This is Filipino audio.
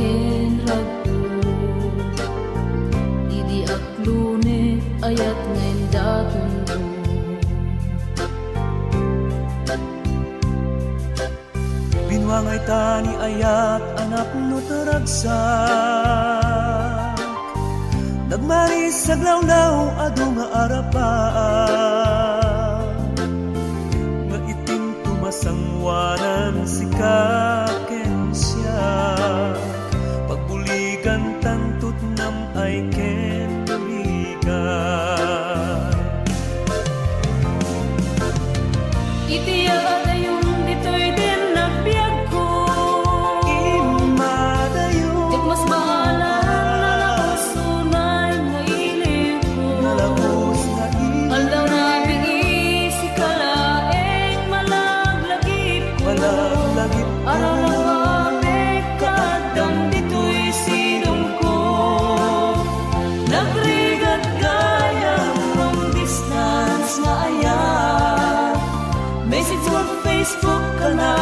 ken ragpo idi aklune ayat ngayon daton mo. Binwangay tani ayat anak no taragsak nagmaris sa glawlaw adu nga arapaan nga itim tumasangwanan si kaken siya pagbuligan tantut nam ay ken buligan Iti adayon ditoy din nagbiag ko imadayon mas maalan nalabos unay nga ilip ko nalabos na Aldaw na biisi kalaeng malaglagip ko malaglagip ko Araw na kapit kaadam dito'y silong ko Nagrigat gayam long distance nga ayat Message mo Facebook ka na